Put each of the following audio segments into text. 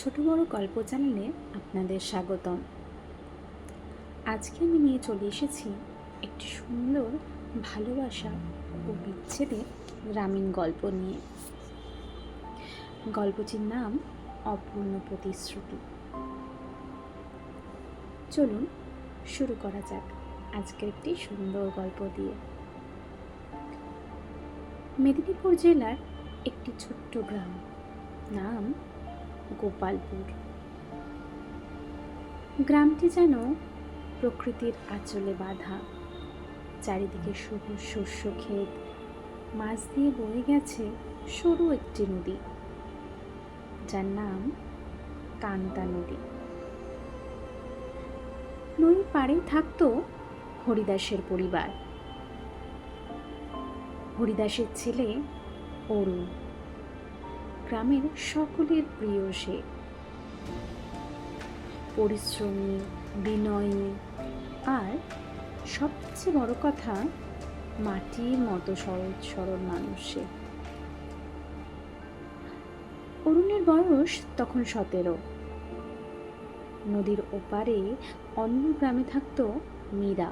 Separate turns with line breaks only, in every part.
ছোট বড় গল্প চ্যানেলে আপনাদের স্বাগতম। আজকে আমি নিয়ে চলে এসেছি একটি সুন্দর ভালোবাসা ও বিচ্ছেদের গ্রামীণ গল্প নিয়ে। গল্পটির নাম অপূর্ণ প্রতিশ্রুতি। চলুন শুরু করা যাক আজকের একটি সুন্দর গল্প দিয়ে। মেদিনীপুর জেলার একটি ছোট্ট গ্রাম, নাম গোপালপুর। গ্রামটি যেন প্রকৃতির আঁচলে বাঁধা। চারিদিকে সবুজ শস্য ক্ষেত, মাছ দিয়ে বয়ে গেছে সরু একটি নদী, যার নাম কান্তা নদী। নদীর পাড়েই থাকতো হরিদাসের পরিবার। হরিদাসের ছেলে অরুণ, গ্রামের সকলের প্রিয় সে। পরিশ্রমী, বিনয়ী আর সবচেয়ে বড় কথা, মাটির মতো সহজ সরল মানুষ সে। অরুণের বয়স তখন 17। নদীর ওপারে অন্য গ্রামে থাকতো মীরা।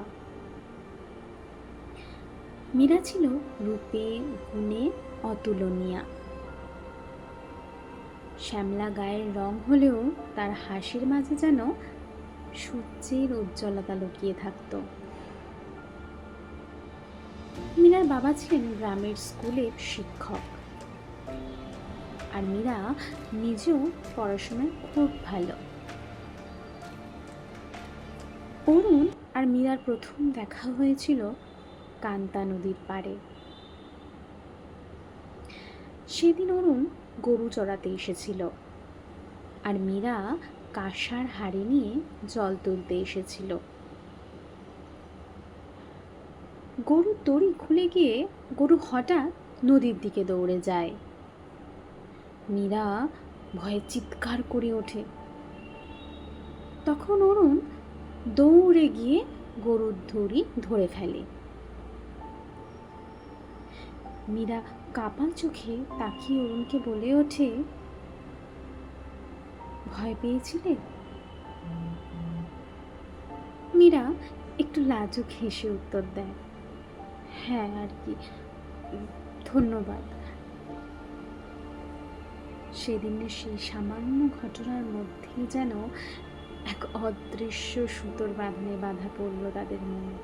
মীরা ছিল রূপে গুণে অতুলনীয়া। শ্যামলা গায়ের রং হলেও তার হাসির মাঝে যেন সূর্যের উজ্জ্বলতা লুকিয়ে থাকত। মীরার বাবা ছিলেন গ্রামের স্কুলের শিক্ষক, আর মীরা নিজেও পড়াশোনায় খুব ভালো। অরুণ আর মীরার প্রথম দেখা হয়েছিল কান্তা নদীর পাড়ে। সেদিন অরুণ গরু চড়াতে এসেছিল, আর মীরা কাঁসার হাঁড়ি নিয়ে জল তুলতে এসেছিল। গরুর দড়ি খুলে গিয়ে গরু হঠাৎ নদীর দিকে দৌড়ে যায়। মীরা ভয়ে চিৎকার করে ওঠে। তখন অরুণ দৌড়ে গিয়ে গরুর দড়ি ধরে ফেলে। মীরা কাপা চোখে তাকিয়ে অরুণকে বলে ওঠে, ভয় পেয়েছিলে? মীরা একটু লাজুক হেসে উত্তর দেয়, হ্যাঁ আর কি, ধন্যবাদ। সেদিনের সেই সামান্য ঘটনার মধ্যেই যেন এক অদৃশ্য সুতোর বাঁধনে বাঁধা পড়ল তাদের মন।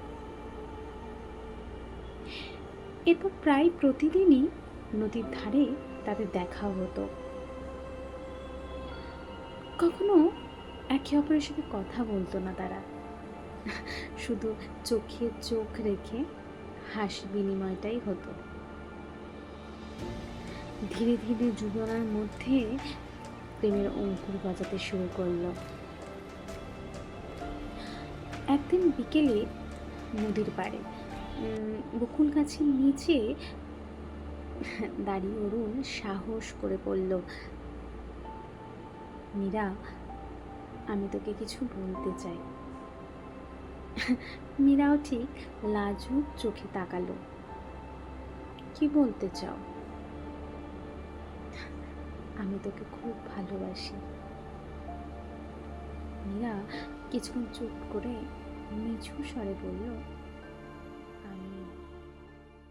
এরপর প্রায় প্রতিদিনই নদীর ধারে তাদের দেখা হতো। কখনো একে অপরের সাথে কথা বলতো না তারা, শুধু চোখে চোখ রেখে হাসি বিনিময়টাই হতো। ধীরে ধীরে যুবনার মধ্যে প্রেমের অঙ্কুর বাজাতে শুরু করলো। একদিন বিকেলে নদীর পাড়ে বকুল গাছের নিচে দাঁড়িয়ে অরুণ সাহস করে বলল, মীরা, আমি তোকে কিছু বলতে চাই। মীরাও ঠিক লাজুক চোখে তাকালো, কি বলতে চাও? আমি তোকে খুব ভালোবাসি। মীরা কিছুক্ষণ চুপ করে নিচু স্বরে বলল,